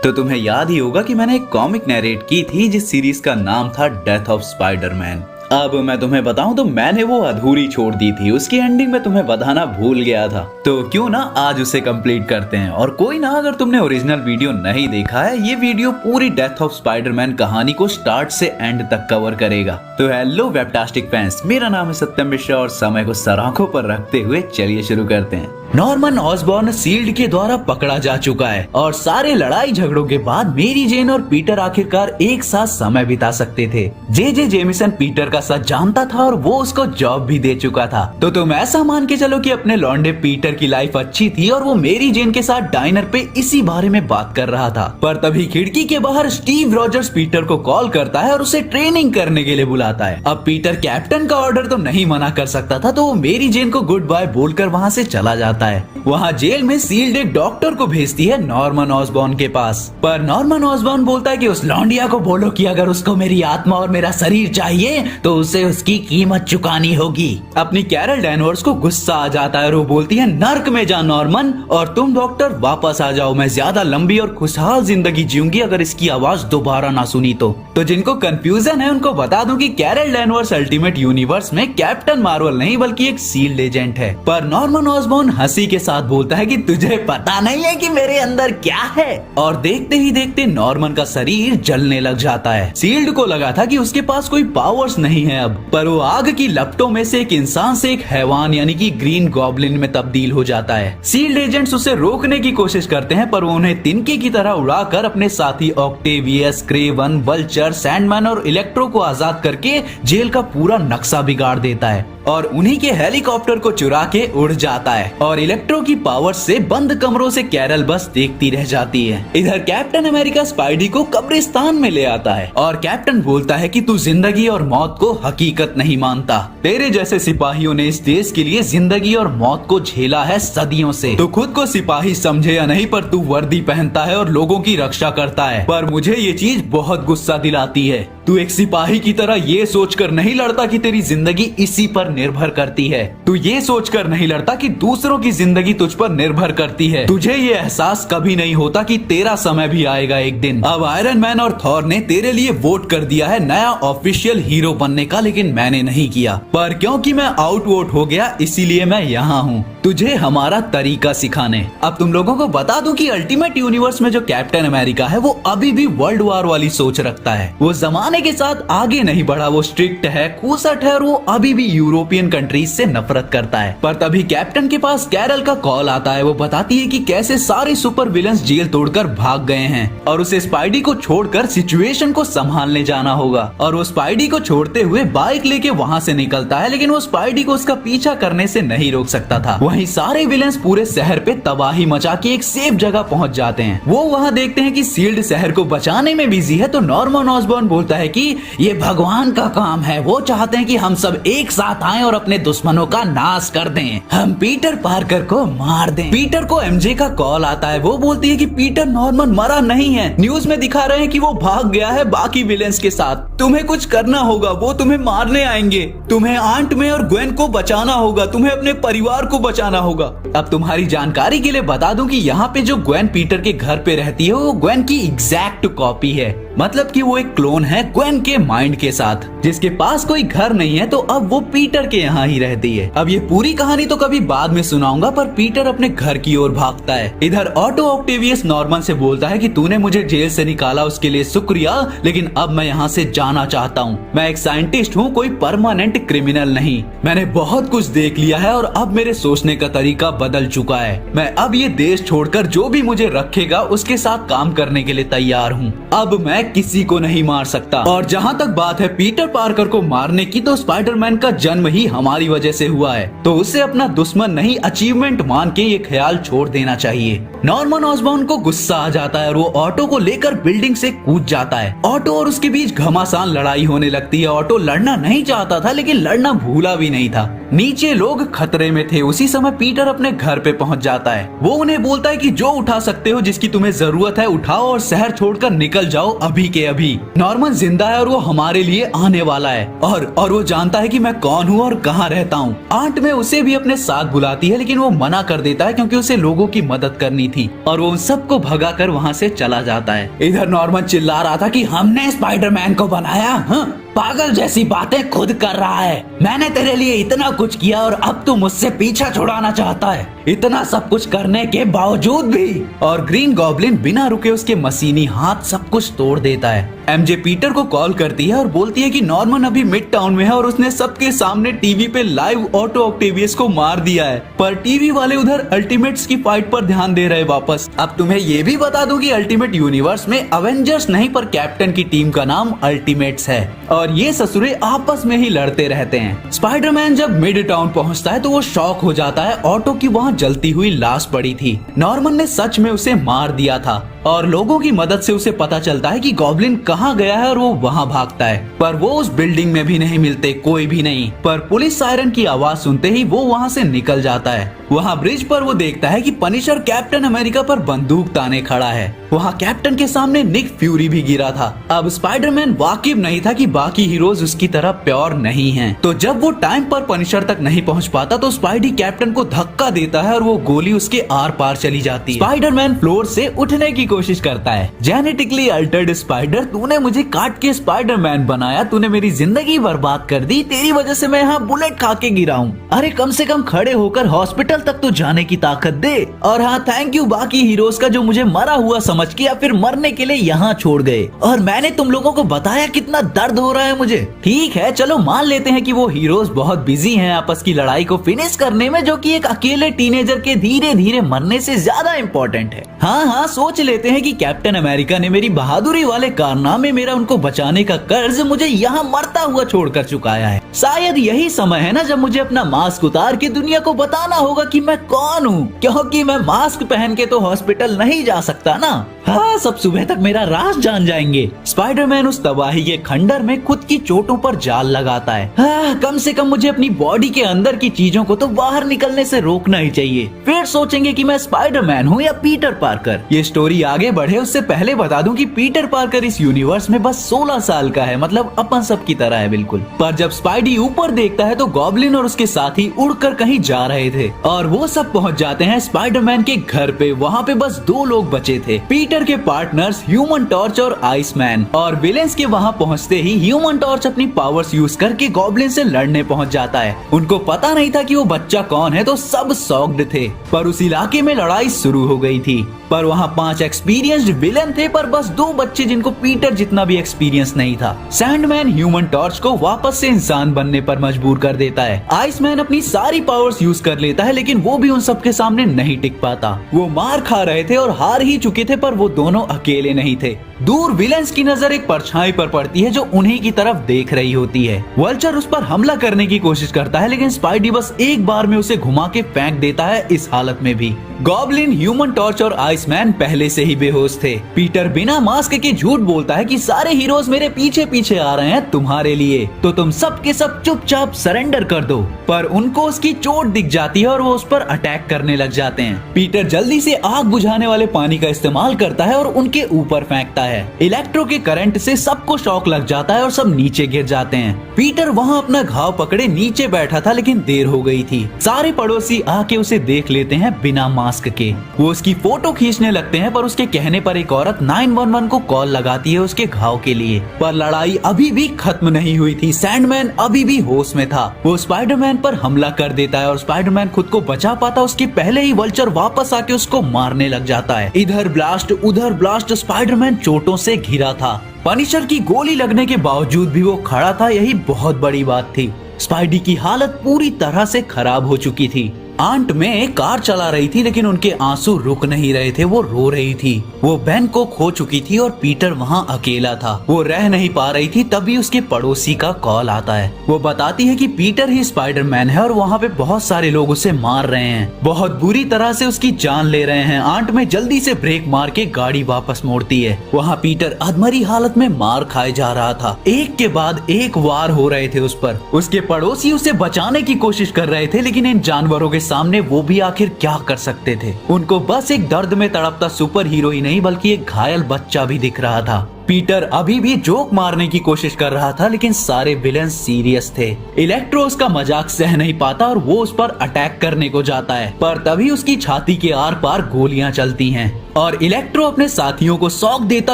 तो तुम्हें याद ही होगा कि मैंने एक कॉमिक नरेट की थी जिस सीरीज का नाम था डेथ ऑफ स्पाइडरमैन। अब मैं तुम्हें बताऊं तो मैंने वो अधूरी छोड़ दी थी, उसकी एंडिंग में तुम्हें बताना भूल गया था। तो क्यों ना आज उसे कंप्लीट करते हैं। और कोई ना, अगर तुमने ओरिजिनल वीडियो नहीं देखा है, ये वीडियो पूरी डेथ ऑफ स्पाइडरमैन कहानी को स्टार्ट से एंड तक कवर करेगा। तो हेलो वेबटास्टिक फैंस, मेरा नाम है सत्यम मिश्रा और समय को सराखों पर रखते हुए चलिए शुरू करते हैं। नॉर्मन ऑसबॉर्न शील्ड के द्वारा पकड़ा जा चुका है और सारे लड़ाई झगड़ों के बाद मेरी जेन और पीटर आखिरकार एक साथ समय बिता सकते थे। जे जेमिसन पीटर का सच जानता था और वो उसको जॉब भी दे चुका था। तो तुम ऐसा मान के चलो कि अपने लौंडे पीटर की लाइफ अच्छी थी और वो मेरी जेन के साथ डाइनर पे इसी बारे में बात कर रहा था। पर तभी खिड़की के बाहर स्टीव रॉजर्स पीटर को कॉल करता है और उसे ट्रेनिंग करने के लिए बुलाता है। अब पीटर कैप्टन का ऑर्डर तो नहीं मना कर सकता था, तो वो मेरी जेन को गुड बाय बोलकर वहाँ से चला जाता है। वहाँ जेल में सील्ड एक डॉक्टर को भेजती है नॉर्मन ऑसबॉर्न के पास। पर नॉर्मन ऑसबॉर्न बोलता है कि उस लौंडिया को बोलो कि अगर उसको मेरी आत्मा और मेरा शरीर चाहिए तो उसे उसकी कीमत चुकानी होगी। अपनी कैरल डैनवर्स को गुस्सा आ जाता है और वो बोलती है नर्क में जा नॉर्मन, और तुम डॉक्टर वापस आ जाओ। मैं ज्यादा लंबी और खुशहाल जिंदगी जीऊंगी अगर इसकी आवाज दोबारा ना सुनी तो जिनको कंफ्यूजन है उनको बता दूं कि कैरल डैनवर्स अल्टीमेट यूनिवर्स में कैप्टन मार्वल नहीं बल्कि एक सील्ड एजेंट है। पर नॉर्मन ऑसबॉर्न हंसी के साथ बोलता है कि तुझे पता नहीं है कि मेरे अंदर क्या है। और देखते ही देखते नॉर्मन का शरीर जलने लग जाता है। सील्ड को लगा था कि उसके पास कोई पावर्स नहीं है अब, पर वो आग की लपटों में से एक इंसान से एक हैवान यानी कि ग्रीन गॉब्लिन में तब्दील हो जाता है। सील्ड एजेंट्स उसे रोकने की कोशिश करते हैं, पर वो उन्हें तिनके की तरह उड़ाकर अपने साथी ऑक्टेवियस, क्रेवन, वल्चर, सैंडमैन और इलेक्ट्रो को आजाद करके जेल का पूरा नक्शा बिगाड़ देता है और उन्हीं के हेलीकॉप्टर को चुरा के उड़ जाता है। और इलेक्ट्रो की पावर से बंद कमरों से कैरल बस देखती रह जाती है। इधर कैप्टन अमेरिका स्पाइडी को कब्रिस्तान में ले आता है और कैप्टन बोलता है कि तू जिंदगी और मौत को हकीकत नहीं मानता। तेरे जैसे सिपाहियों ने इस देश के लिए जिंदगी और मौत को झेला है सदियों से। तू खुद को सिपाही समझे या नहीं, पर तू वर्दी पहनता है और लोगों की रक्षा करता है। पर मुझे ये चीज बहुत गुस्सा दिलाती है। तू एक सिपाही की तरह ये सोचकर नहीं लड़ता कि तेरी जिंदगी इसी पर निर्भर करती है। तू ये सोचकर नहीं लड़ता कि दूसरों की जिंदगी तुझ पर निर्भर करती है। तुझे ये एहसास कभी नहीं होता कि तेरा समय भी आएगा एक दिन। अब आयरन मैन और थॉर ने तेरे लिए वोट कर दिया है नया ऑफिशियल हीरो बनने का, लेकिन मैंने नहीं किया। पर क्योंकि मैं आउट वोट हो गया इसीलिए मैं यहाँ हूँ तुझे हमारा तरीका सिखाने। अब तुम लोगों को बता दूं कि अल्टीमेट यूनिवर्स में जो कैप्टन अमेरिका है वो अभी भी वर्ल्ड वॉर वाली सोच रखता है। वो जमाने के साथ आगे नहीं बढ़ा, वो स्ट्रिक्ट है, खूसट है और वो अभी भी यूरोपियन कंट्रीज से नफरत करता है। पर तभी कैप्टन के पास कैरल का कॉल आता है। वो बताती है कि कैसे सारे सुपर विलन्स जेल तोड़कर भाग गए हैं और उसे स्पाइडी को छोड़कर सिचुएशन को संभालने जाना होगा। और वो स्पाइडी को छोड़ते हुए बाइक लेके वहाँ से निकलता है, लेकिन वो स्पाइडी को उसका पीछा करने से नहीं रोक सकता था। वहीं सारे विलेंस पूरे शहर पे तबाही मचा के एक सेफ जगह पहुंच जाते हैं। वो वहाँ देखते हैं कि सील्ड शहर को बचाने में बिजी है। तो नॉर्मन ऑसबॉर्न बोलता है कि ये भगवान का काम है, वो चाहते हैं कि हम सब एक साथ आएं और अपने दुश्मनों का नाश कर दें, हम पीटर पार्कर को मार दें। पीटर को एमजे का कॉल आता है। वो बोलती है कि पीटर नॉर्मन मरा नहीं है, न्यूज में दिखा रहे हैं कि वो भाग गया है बाकी विलेंस के साथ। तुम्हें कुछ करना होगा, वो तुम्हें मारने आएंगे। तुम्हें आंट में और ग्वेन को बचाना होगा, तुम्हें अपने परिवार को बचाना होगा। अब तुम्हारी जानकारी के लिए बता दूं कि यहाँ पे जो ग्वेन पीटर के घर पे रहती है वो ग्वेन की एग्जैक्ट कॉपी है। मतलब कि वो एक क्लोन है ग्वेन के माइंड के साथ, जिसके पास कोई घर नहीं है, तो अब वो पीटर के यहाँ ही रहती है। अब ये पूरी कहानी तो कभी बाद में सुनाऊंगा, पर पीटर अपने घर की ओर भागता है। इधर ऑटो ऑक्टेवियस नॉर्मन से बोलता है कि तूने मुझे जेल से निकाला उसके लिए शुक्रिया, लेकिन अब मैं यहाँ से जाना चाहता हूँ। मैं एक साइंटिस्ट हूँ, कोई परमानेंट क्रिमिनल नहीं। मैंने बहुत कुछ देख लिया है और अब मेरे सोचने का तरीका बदल चुका है। मैं अब ये देश छोड़कर जो भी मुझे रखेगा उसके साथ काम करने के लिए तैयार हूँ। अब मैं किसी को नहीं मार सकता। और जहाँ तक बात है पीटर पार्कर को मारने की, तो स्पाइडरमैन का जन्म ही हमारी वजह से हुआ है, तो उसे अपना दुश्मन नहीं अचीवमेंट मान के ये ख्याल छोड़ देना चाहिए। नॉर्मन ऑसबॉर्न को गुस्सा आ जाता है और वो ऑटो को लेकर बिल्डिंग से कूद जाता है। ऑटो और उसके बीच घमासान लड़ाई होने लगती है। ऑटो लड़ना नहीं चाहता था, लेकिन लड़ना भूला भी नहीं था। नीचे लोग खतरे में थे। उसी समय पीटर अपने घर पे पहुंच जाता है। वो उन्हें बोलता है कि जो उठा सकते हो, जिसकी तुम्हें जरूरत है उठाओ और शहर छोड़कर निकल जाओ अभी के अभी। नॉर्मन जिंदा है और वो हमारे लिए आने वाला है और वो जानता है कि मैं कौन हूँ और कहाँ रहता हूँ। आंट में उसे भी अपने साथ बुलाती है, लेकिन वो मना कर देता है क्योंकि उसे लोगों की मदद करनी थी और वो उन सबको भगाकर वहाँ से चला जाता है। इधर नॉर्मन चिल्ला रहा था कि हमने स्पाइडरमैन को बनाया, हाँ? पागल जैसी बातें खुद कर रहा है। मैंने तेरे लिए इतना कुछ किया और अब तू मुझसे पीछा छुड़ाना चाहता है, इतना सब कुछ करने के बावजूद भी। और ग्रीन गॉब्लिन बिना रुके उसके मशीनी हाथ सब कुछ तोड़ देता है। एमजे पीटर को कॉल करती है और बोलती है कि नॉर्मन अभी मिड टाउन में है और उसने सबके सामने टीवी पे लाइव ऑटो ऑक्टेवियस को मार दिया है। पर टीवी वाले उधर अल्टीमेट्स की फाइट पर ध्यान दे रहे वापस। अब तुम्हें ये भी बता दूं कि अल्टीमेट यूनिवर्स में अवेंजर्स नहीं पर कैप्टन की टीम का नाम अल्टीमेट्स है और ये ससुरे आपस में ही लड़ते रहते हैं। स्पाइडरमैन जब मिड टाउन पहुंचता है तो वो शॉक हो जाता है। ऑटो की वहाँ जलती हुई लाश पड़ी थी। नॉर्मन ने सच में उसे मार दिया था और लोगों की मदद से उसे पता चलता है कि गॉब्लिन कहाँ गया है और वो वहाँ भागता है। पर वो उस बिल्डिंग में भी नहीं मिलते, कोई भी नहीं। पर पुलिस सायरन की आवाज सुनते ही वो वहाँ से निकल जाता है। वहाँ ब्रिज पर वो देखता है कि पनिशर कैप्टन अमेरिका पर बंदूक ताने खड़ा है। वहाँ कैप्टन के सामने निक फ्यूरी भी गिरा था। अब स्पाइडरमैन वाकिफ नहीं था कि बाकी हीरोज उसकी तरह प्योर नहीं हैं। तो जब वो टाइम पर पनिशर तक नहीं पहुँच पाता तो स्पाइडी कैप्टन को धक्का देता है और वो गोली उसके आर पार चली जाती है। स्पाइडरमैन फ्लोर से उठने की कोशिश करता है। जेनेटिकली अल्टर्ड स्पाइडर, तूने मुझे काट के स्पाइडरमैन बनाया, तूने मेरी जिंदगी बर्बाद कर दी, तेरी वजह से मैं यहाँ बुलेट खा के गिरा हूँ। अरे कम से कम खड़े होकर हॉस्पिटल तक तो जाने की ताकत दे। और हाँ, थैंक यू बाकी हीरोज का जो मुझे मरा हुआ समझ के या फिर मरने के लिए यहाँ छोड़ गए और मैंने तुम लोगों को बताया कितना दर्द हो रहा है मुझे। ठीक है, चलो मान लेते हैं कि वो हीरोज बहुत बिजी हैं आपस की लड़ाई को फिनिश करने में, जो कि एक अकेले टीनेजर के धीरे धीरे मरने से ज्यादा इम्पोर्टेंट है। हाँ, सोच लेते हैं कि कैप्टन अमेरिका ने मेरी बहादुरी वाले कारनामे, मेरा उनको बचाने का कर्ज मुझे यहाँ मरता हुआ छोड़कर चुकाया है। शायद यही समय है ना जब मुझे अपना मास्क उतार के दुनिया को बताना होगा कि मैं कौन हूँ, क्योंकि मैं मास्क पहन के तो हॉस्पिटल नहीं जा सकता ना। हाँ, सब सुबह तक मेरा राज जान जाएंगे। स्पाइडरमैन उस तबाही के खंडर में खुद की चोटों पर जाल लगाता है। हाँ, कम से कम मुझे अपनी बॉडी के अंदर की चीजों को तो बाहर निकलने से रोकना ही चाहिए। फिर सोचेंगे कि मैं स्पाइडरमैन हूँ या पीटर पार्कर। ये स्टोरी आगे बढ़े उससे पहले बता दूं कि पीटर पार्कर इस यूनिवर्स में बस 16 साल का है, मतलब अपन सब की तरह है बिल्कुल। पर जब स्पाइडी ऊपर देखता है तो गॉब्लिन और उसके साथी उड़कर कहीं जा रहे थे और वो सब पहुंच जाते हैं स्पाइडरमैन के घर पे। वहाँ पे बस 2 लोग बचे थे, पीटर के पार्टनर्स ह्यूमन टॉर्च और आइसमैन। और विलेंस के वहाँ पहुँचते ही ह्यूमन टॉर्च अपनी पावर्स यूज करके गॉब्लिन से लड़ने पहुँच जाता है। उनको पता नहीं था कि वो बच्चा कौन है तो सब शॉक्ड थे। पर उस इलाके में लड़ाई शुरू हो गई थी। पर वहाँ 5 एक्सपीरियंस्ड विलन थे पर बस 2 बच्चे जिनको पीटर जितना भी एक्सपीरियंस नहीं था। सैंडमैन ह्यूमन टॉर्च को वापस से इंसान बनने पर मजबूर कर देता है। आइसमैन अपनी सारी पावर्स यूज कर लेता है लेकिन वो भी उन सबके सामने नहीं टिक पाता। वो मार खा रहे थे और हार ही चुके थे, पर वो दोनों अकेले नहीं थे। दूर विलेंस की नजर एक परछाई पर पड़ती है जो उन्हीं की तरफ देख रही होती है। वल्चर उस पर हमला करने की कोशिश करता है लेकिन स्पाइडी बस एक बार में उसे घुमा के फेंक देता है। इस हालत में भी गॉब्लिन, ह्यूमन टॉर्च और आइसमैन पहले से ही बेहोश थे। पीटर बिना मास्क के झूठ बोलता है कि सारे हीरोज मेरे पीछे पीछे आ रहे हैं तुम्हारे लिए, तो तुम सब के सब चुपचाप सरेंडर कर दो। पर उनको उसकी चोट दिख जाती है और वो उस पर अटैक करने लग जाते हैं। पीटर जल्दी से आग बुझाने वाले पानी का इस्तेमाल करता है और उनके ऊपर फेंकता है। इलेक्ट्रो के करंट से सबको शॉक लग जाता है और सब नीचे गिर जाते हैं। पीटर वहाँ अपना घाव पकड़े नीचे बैठा था लेकिन देर हो गई थी। सारे पड़ोसी आके उसे देख लेते हैं बिना मास्क के। वो उसकी फोटो खींचने लगते हैं पर उसके कहने पर एक औरत 911 को कॉल लगाती है उसके घाव के लिए। पर लड़ाई अभी भी खत्म नहीं हुई थी। सैंडमैन अभी भी होश में था। वो स्पाइडरमैन पर हमला कर देता है और स्पाइडरमैन खुद को बचा पाता उसके पहले ही वल्चर वापस आके उसको मारने लग जाता है। इधर ब्लास्ट उधर ब्लास्ट, स्पाइडरमैन चोटों से घिरा था। पनिशर की गोली लगने के बावजूद भी वो खड़ा था, यही बहुत बड़ी बात थी। स्पाइडी की हालत पूरी तरह से खराब हो चुकी थी। आंट में कार चला रही थी लेकिन उनके आंसू रुक नहीं रहे थे, वो रो रही थी। वो बेन को खो चुकी थी और पीटर वहाँ अकेला था, वो रह नहीं पा रही थी। तभी उसके पड़ोसी का कॉल आता है। वो बताती है कि पीटर ही स्पाइडरमैन है और वहाँ पे बहुत सारे लोग उसे मार रहे हैं, बहुत बुरी तरह से उसकी जान ले रहे हैं। आंट में जल्दी से ब्रेक मार के गाड़ी वापस मोड़ती है। वहाँ पीटर अधमरी हालत में मार खाए जा रहा था। एक के बाद एक वार हो रहे थे उस पर। उसके पड़ोसी उसे बचाने की कोशिश कर रहे थे लेकिन इन जानवरों के सामने वो भी आखिर क्या कर सकते थे। उनको बस एक दर्द में तड़पता सुपर हीरो ही नहीं बल्कि एक घायल बच्चा भी दिख रहा था। पीटर अभी भी जोक मारने की कोशिश कर रहा था लेकिन सारे विलेन सीरियस थे। इलेक्ट्रो उसका मजाक सह नहीं पाता और वो उस पर अटैक करने को जाता है, पर तभी उसकी छाती के आर पार गोलियां चलती हैं और इलेक्ट्रो अपने साथियों को शॉक देता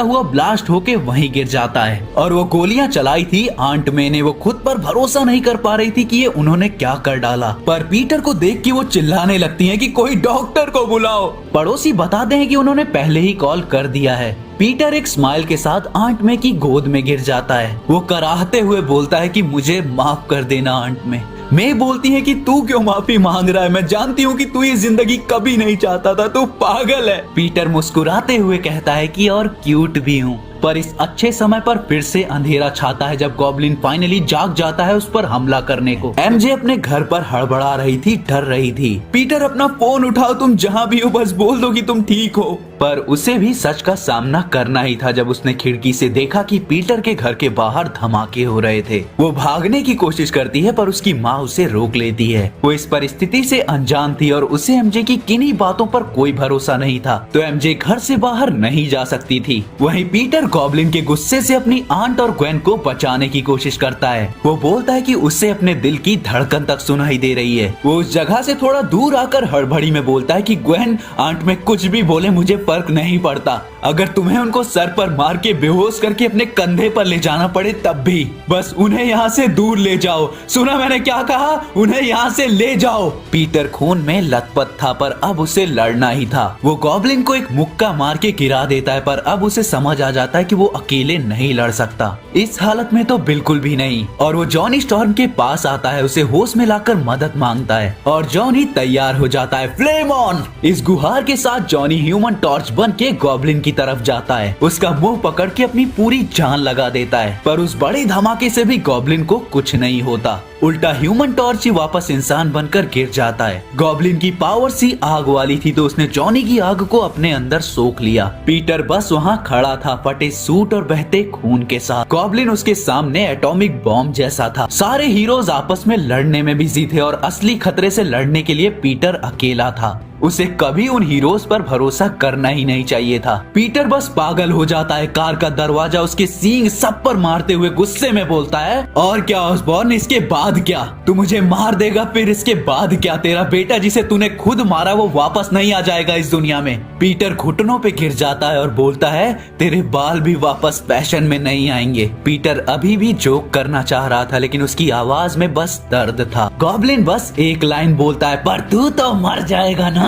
हुआ ब्लास्ट होके वहीं गिर जाता है। और वो गोलियां चलाई थी आंट में ने। वो खुद पर भरोसा नहीं कर पा रही थी कि ये उन्होंने क्या कर डाला। पर पीटर को देख के वो चिल्लाने लगती हैं कि कोई डॉक्टर को बुलाओ। पड़ोसी बताते हैं कि उन्होंने पहले ही कॉल कर दिया है। पीटर एक स्माइल के साथ आंट में की गोद में गिर जाता है। वो कराहते हुए बोलता है कि मुझे माफ कर देना आंट में। मैं बोलती है कि तू क्यों माफी मांग रहा है, मैं जानती हूँ कि तू ये जिंदगी कभी नहीं चाहता था, तू पागल है। पीटर मुस्कुराते हुए कहता है कि और क्यूट भी हूँ। पर इस अच्छे समय पर फिर से अंधेरा छाता है जब गॉब्लिन फाइनली जाग जाता है उस पर हमला करने को। एमजे अपने घर पर हड़बड़ा रही थी, डर रही थी। पीटर अपना फोन उठाओ, तुम जहाँ भी हो बस बोल दो कि तुम ठीक हो। पर उसे भी सच का सामना करना ही था जब उसने खिड़की से देखा कि पीटर के घर के बाहर धमाके हो रहे थे। वो भागने की कोशिश करती है पर उसकी माँ उसे रोक लेती है। वो इस परिस्थिति से अनजान थी और उसे एमजे की किन्हीं बातों पर कोई भरोसा नहीं था, तो एमजे घर से बाहर नहीं जा सकती थी। वहीं पीटर गॉब्लिन के गुस्से से अपनी आंट और ग्वेन को बचाने की कोशिश करता है। वो बोलता है कि उसे अपने दिल की धड़कन तक सुनाई दे रही है। वो उस जगह से थोड़ा दूर आकर हड़बड़ी में बोलता है कि ग्वेन, आंट में कुछ भी बोले मुझे फर्क नहीं पड़ता। अगर तुम्हें उनको सर पर मार के बेहोश करके अपने कंधे पर ले जाना पड़े तब भी, बस उन्हें यहाँ से दूर ले जाओ। सुना मैंने क्या कहा? उन्हें यहाँ से ले जाओ। पीटर खून में लथपथ था पर अब उसे लड़ना ही था। वो गॉब्लिन को एक मुक्का मार के गिरा देता है पर अब उसे समझ आ जाता है कि वो अकेले नहीं लड़ सकता, इस हालत में तो बिल्कुल भी नहीं। और वो जॉनी स्टॉर्म के पास आता है, उसे होश में लाकर मदद मांगता है और जॉनी तैयार हो जाता है। Flame on! इस गुहार के साथ जॉनी ह्यूमन टॉर्च बन के गॉब्लिन की तरफ जाता है। उसका मुंह पकड़ के अपनी पूरी जान लगा देता है पर उस बड़े धमाके से भी गॉब्लिन को कुछ नहीं होता। उल्टा ह्यूमन टॉर्च ही वापस इंसान बनकर गिर जाता है। गॉब्लिन की पावर सी आग वाली थी तो उसने जॉनी की आग को अपने अंदर सोख लिया। पीटर बस वहाँ खड़ा था, फटे सूट और बहते खून के साथ। गॉब्लिन उसके सामने एटॉमिक बॉम्ब जैसा था। सारे हीरोज आपस में लड़ने में बिजी थे और असली खतरे से लड़ने के लिए पीटर अकेला था। उसे कभी उन हीरोज पर भरोसा करना ही नहीं चाहिए था। पीटर बस पागल हो जाता है। कार का दरवाजा उसके सींग सब पर मारते हुए गुस्से में बोलता है, और क्या ऑसबॉर्न, इसके बाद क्या? तू मुझे मार देगा, फिर इसके बाद क्या? तेरा बेटा जिसे तूने खुद मारा वो वापस नहीं आ जाएगा इस दुनिया में। पीटर घुटनों पे गिर जाता है और बोलता है, तेरे बाल भी वापस फैशन में नहीं आएंगे। पीटर अभी भी जोक करना चाह रहा था लेकिन उसकी आवाज में बस दर्द था। गॉब्लिन बस एक लाइन बोलता है, पर तू तो मर जाएगा ना।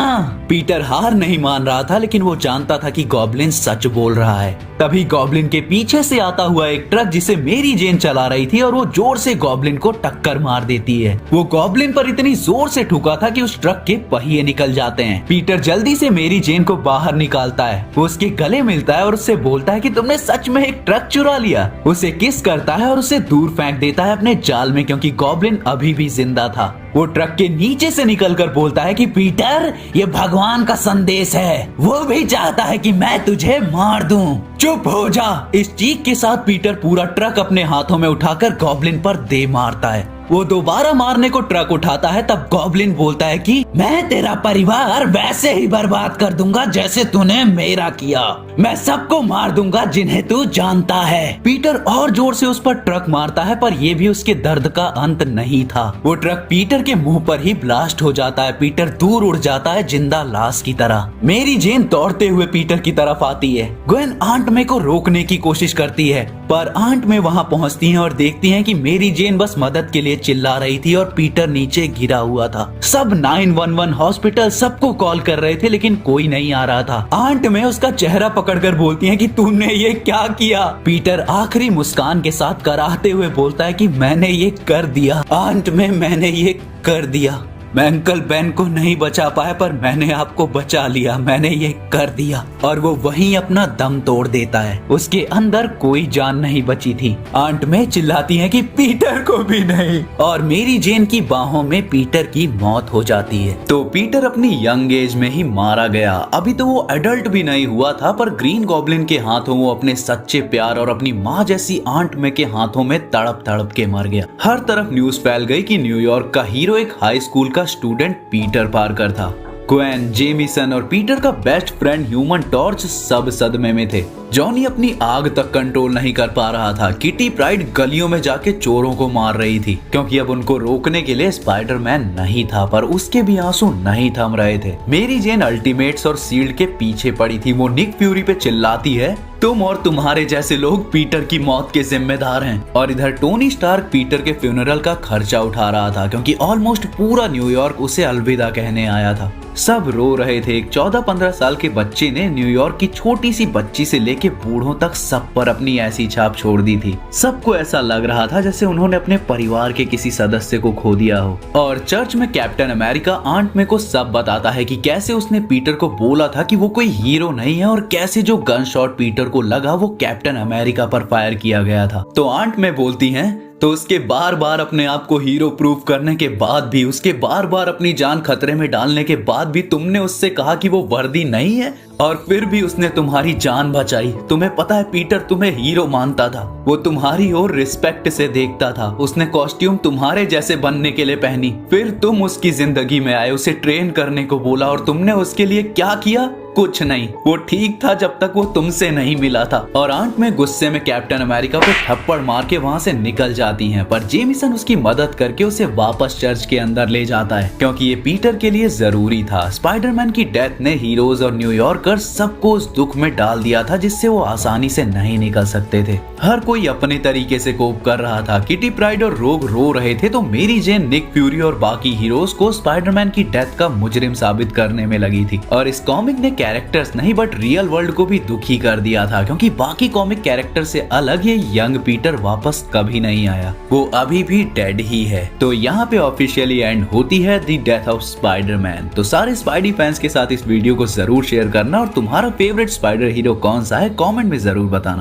पीटर हार नहीं मान रहा था लेकिन वो जानता था कि गॉब्लिन सच बोल रहा है। तभी गॉब्लिन के पीछे से आता हुआ एक ट्रक जिसे मेरी जेन चला रही थी और वो जोर से गॉब्लिन को टक्कर मार देती है। वो गॉब्लिन पर इतनी जोर से ठुका था कि उस ट्रक के पहिए निकल जाते हैं। पीटर जल्दी से मेरी जेन को बाहर निकालता है। वो उसके गले मिलता है और उससे बोलता है कि तुमने सच में एक ट्रक चुरा लिया। उसे किस करता है और उसे दूर फेंक देता है अपने जाल में, क्योंकि गॉब्लिन अभी भी जिंदा था। वो ट्रक के नीचे से निकलकर बोलता है कि पीटर, ये भगवान का संदेश है, वो भी चाहता है कि मैं तुझे मार दूं। चुप हो जा। इस चीख के साथ पीटर पूरा ट्रक अपने हाथों में उठाकर गॉब्लिन पर दे मारता है। वो दोबारा मारने को ट्रक उठाता है तब गॉब्लिन बोलता है कि मैं तेरा परिवार वैसे ही बर्बाद कर दूंगा जैसे तूने मेरा किया। मैं सबको मार दूंगा जिन्हें तू जानता है। पीटर और जोर से उस पर ट्रक मारता है पर ये भी उसके दर्द का अंत नहीं था। वो ट्रक पीटर के मुंह पर ही ब्लास्ट हो जाता है। पीटर दूर उड़ जाता है जिंदा लाश की तरह। मेरी जेन दौड़ते हुए पीटर की तरफ आती है। ग्वेन आंट में को रोकने की कोशिश करती है पर आंट में वहाँ पहुँचती है और देखती है कि मेरी जेन बस मदद के लिए चिल्ला रही थी और पीटर नीचे गिरा हुआ था। सब 911 हॉस्पिटल सबको कॉल कर रहे थे लेकिन कोई नहीं आ रहा था। आंट में उसका चेहरा पकड़कर बोलती है कि तूने ये क्या किया? पीटर आखिरी मुस्कान के साथ कराहते हुए बोलता है कि मैंने ये कर दिया आंट में, मैंने ये कर दिया। मैं अंकल बेन को नहीं बचा पाया, पर मैंने आपको बचा लिया, मैंने ये कर दिया। और वो वहीं अपना दम तोड़ देता है। उसके अंदर कोई जान नहीं बची थी। आंट में चिल्लाती है कि पीटर को भी नहीं, और मेरी जेन की बाहों में पीटर की मौत हो जाती है। तो पीटर अपनी यंग एज में ही मारा गया। अभी तो वो एडल्ट भी नहीं हुआ था, पर ग्रीन गॉब्लिन के हाथों वो अपने सच्चे प्यार और अपनी माँ जैसी आंट में के हाथों में तड़प तड़प के मर गया। हर तरफ न्यूज फैल गई कि न्यूयॉर्क का हीरो एक हाई स्कूल का स्टूडेंट पीटर पार्कर था। ग्वेन, जेमिसन और पीटर का बेस्ट फ्रेंड ह्यूमन टॉर्च सब सदमे में थे। जॉनी अपनी आग तक कंट्रोल नहीं कर पा रहा था। किटी प्राइड गलियों में जाके चोरों को मार रही थी, क्योंकि अब उनको रोकने के लिए स्पाइडरमैन नहीं था, पर उसके भी आंसू नहीं थम रहे थे। मेरी जेन अल्टीमेट्स और सील्ड के पीछे पड़ी थी। वो निक फ्यूरी पे चिल्लाती है, तुम और तुम्हारे जैसे लोग पीटर की मौत के जिम्मेदार हैं। और इधर टोनी स्टार्क पीटर के फ्यूनरल का खर्चा उठा रहा था, क्योंकि ऑलमोस्ट पूरा न्यूयॉर्क उसे अलविदा कहने आया था। सब रो रहे थे। एक 14-15 साल के बच्चे ने न्यूयॉर्क की छोटी सी बच्ची से लेके बूढ़ों तक सब पर अपनी ऐसी छाप छोड़ दी थी। सबको ऐसा लग रहा था जैसे उन्होंने अपने परिवार के किसी सदस्य को खो दिया हो। और चर्च में कैप्टन अमेरिका आंट में को सब बताता है कि कैसे उसने पीटर को बोला था कि वो कोई हीरो नहीं है, और कैसे जो गन शॉट पीटर को लगा वो कैप्टन अमेरिका पर फायर किया गया था। तो आंट में बोलती हैं, तो उसके बार बार अपने आप को हीरो प्रूफ करने के बाद भी, उसके बार बार अपनी जान खतरे में डालने के बाद भी तुमने उससे कहा कि वो वर्दी नहीं है, और फिर भी उसने तुम्हारी जान बचाई। तुम्हें पता है पीटर तुम्हें हीरो मानता था, वो तुम्हारी ओर रिस्पेक्ट से देखता था। उसने कॉस्ट्यूम तुम्हारे जैसे बनने के लिए पहनी, फिर तुम उसकी जिंदगी में आए, उसे ट्रेन करने को बोला, और तुमने उसके लिए क्या किया? कुछ नहीं। वो ठीक था जब तक वो तुमसे नहीं मिला था। और आंट में गुस्से में कैप्टन अमेरिका को थप्पड़ मार के वहाँ से निकल जाती हैं, पर जेमिसन उसकी मदद करके उसे वापस चर्च के अंदर ले जाता है, क्योंकि ये पीटर के लिए जरूरी था। स्पाइडरमैन की डेथ ने हीरोज और न्यूयॉर्कर सबको उस दुख में डाल दिया था जिससे वो आसानी से नहीं निकल सकते थे। हर कोई अपने तरीके से कोप कर रहा था। किटी प्राइड और रोग रो रहे थे, तो मेरी जेन, निक फ्यूरी और बाकी हीरोज को स्पाइडरमैन की डेथ का मुजरिम साबित करने में लगी थी। और इस कॉमिक ने कैरेक्टर्स नहीं बट रियल वर्ल्ड को भी दुखी कर दिया था, क्योंकि बाकी कॉमिक कैरेक्टर से अलग ये यंग पीटर वापस कभी नहीं आया, वो अभी भी डेड ही है। तो यहाँ पे ऑफिशियली एंड होती है द डेथ ऑफ स्पाइडरमैन। तो सारे स्पाइडी फैंस के साथ इस वीडियो को जरूर शेयर करना, और तुम्हारा फेवरेट स्पाइडर हीरो कौन सा है कमेंट में जरूर बताना।